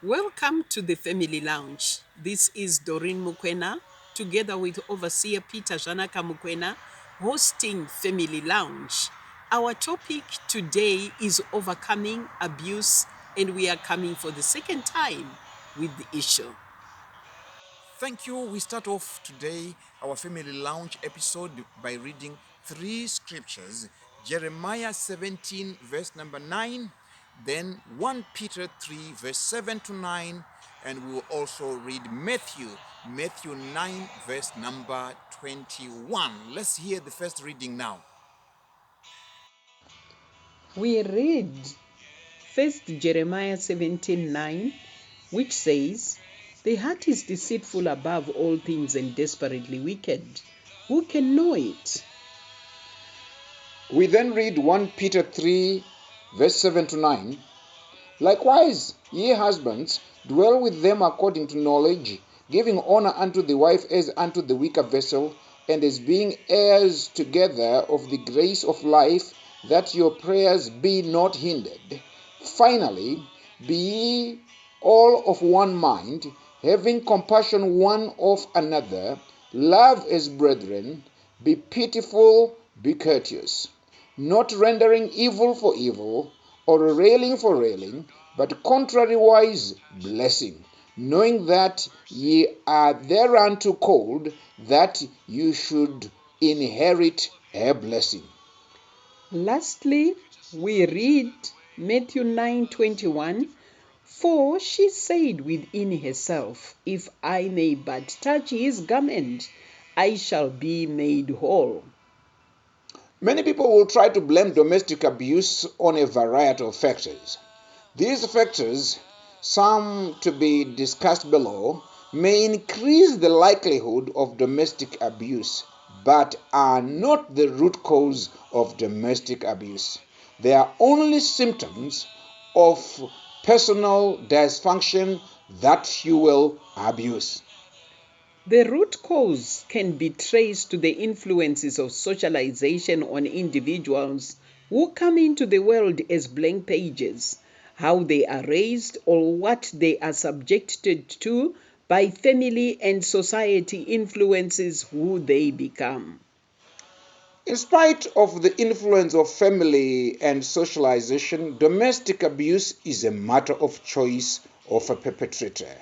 Welcome to the Family Lounge. This is Doreen Mukwena, together with Overseer Peter Mukwena, hosting Family Lounge. Our topic today is overcoming abuse, and we are coming for the second time with the issue. Thank you. We start off today our Family Lounge episode by reading three scriptures: Jeremiah 17, verse number 9, then 1 Peter 3, verse 7 to 9, and we will also read Matthew 9, verse number 21. Let's hear the first reading now. We read first Jeremiah 17:9, which says, "The heart is deceitful above all things and desperately wicked. Who can know it?" We then read 1 Peter 3, verse 7 to 9. Likewise, ye husbands, dwell with them according to knowledge, giving honor unto the wife as unto the weaker vessel, and as being heirs together of the grace of life, that your prayers be not hindered. Finally, be ye all of one mind, having compassion one of another, love as brethren, be pitiful, be courteous, not rendering evil for evil, or railing for railing, but contrariwise blessing, knowing that ye are thereunto called, that you should inherit a blessing. Lastly, we read Matthew 9:21, "For she said within herself, If I may but touch his garment, I shall be made whole." Many people will try to blame domestic abuse on a variety of factors. These factors, some to be discussed below, may increase the likelihood of domestic abuse, but are not the root cause of domestic abuse. They are only symptoms of personal dysfunction that fuel abuse. The root cause can be traced to the influences of socialization on individuals who come into the world as blank pages, how they are raised, or what they are subjected to by family and society influences who they become. In spite of the influence of family and socialization, domestic abuse is a matter of choice of a perpetrator.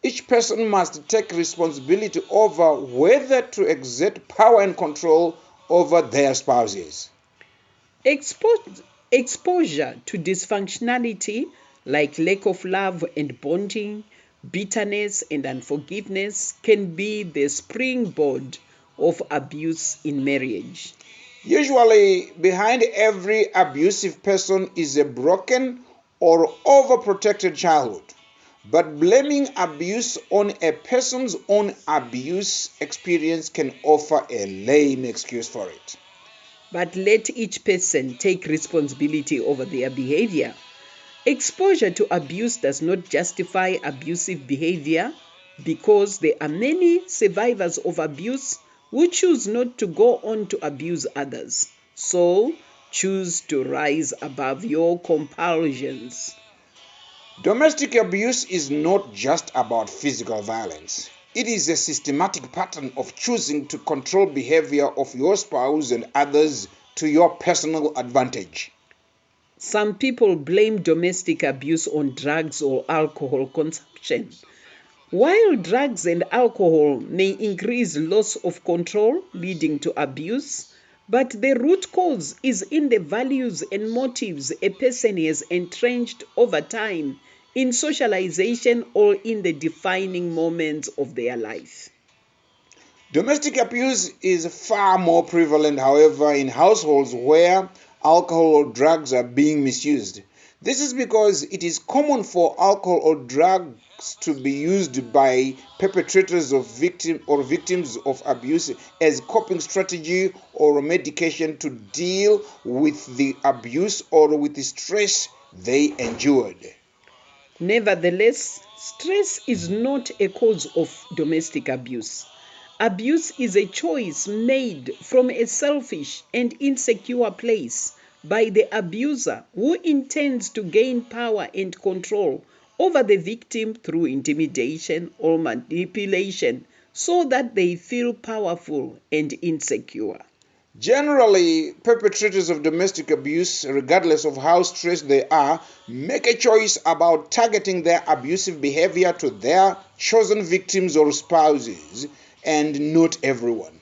Each person must take responsibility over whether to exert power and control over their spouses. Exposure to dysfunctionality like lack of love and bonding, bitterness and unforgiveness can be the springboard of abuse in marriage. Usually, behind every abusive person is a broken or overprotected childhood. But blaming abuse on a person's own abuse experience can offer a lame excuse for it. But let each person take responsibility over their behavior. Exposure to abuse does not justify abusive behavior, because there are many survivors of abuse who choose not to go on to abuse others. So, choose to rise above your compulsions. Domestic abuse is not just about physical violence. It is a systematic pattern of choosing to control behavior of your spouse and others to your personal advantage. Some people blame domestic abuse on drugs or alcohol consumption. While drugs and alcohol may increase loss of control, leading to abuse, but the root cause is in the values and motives a person has entrenched over time in socialization or in the defining moments of their life. Domestic abuse is far more prevalent, however, in households where alcohol or drugs are being misused. This is because it is common for alcohol or drugs to be used by perpetrators of victims of abuse as coping strategy or medication to deal with the abuse or with the stress they endured. Nevertheless, stress is not a cause of domestic abuse. Abuse is a choice made from a selfish and insecure place by the abuser, who intends to gain power and control over the victim through intimidation or manipulation so that they feel powerful and insecure. Generally, perpetrators of domestic abuse, regardless of how stressed they are, make a choice about targeting their abusive behavior to their chosen victims or spouses, and not everyone.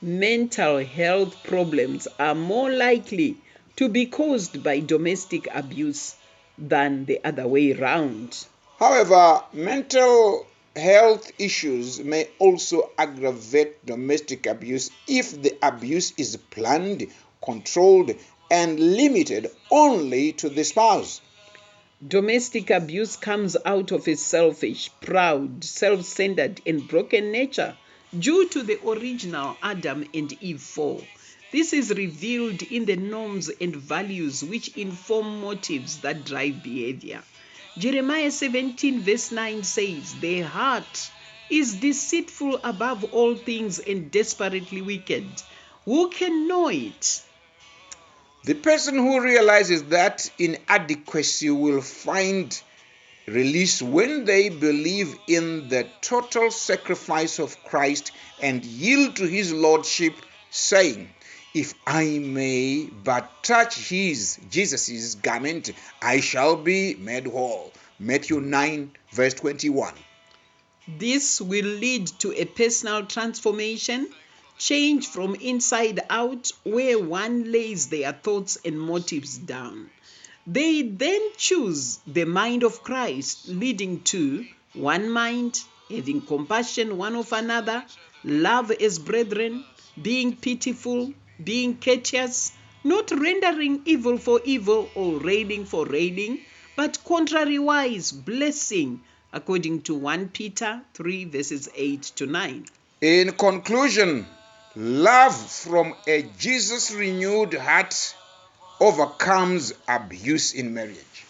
Mental health problems are more likely to be caused by domestic abuse than the other way round. However, mental health issues may also aggravate domestic abuse if the abuse is planned, controlled, and limited only to the spouse. Domestic abuse comes out of a selfish, proud, self-centered, and broken nature due to the original Adam and Eve fall. This is revealed in the norms and values which inform motives that drive behavior. Jeremiah 17 verse 9 says, "The heart is deceitful above all things and desperately wicked. Who can know it?" The person who realizes that inadequacy will find release when they believe in the total sacrifice of Christ and yield to his lordship, saying, "If I may but touch Jesus' garment, I shall be made whole." Matthew 9 verse 21. This will lead to a personal transformation, change from inside out, where one lays their thoughts and motives down. They then choose the mind of Christ, leading to one mind, having compassion one of another, love as brethren, being pitiful, being courteous, not rendering evil for evil or railing for railing, but contrariwise, blessing, according to 1 Peter 3 verses 8 to 9. In conclusion, love from a Jesus renewed heart overcomes abuse in marriage.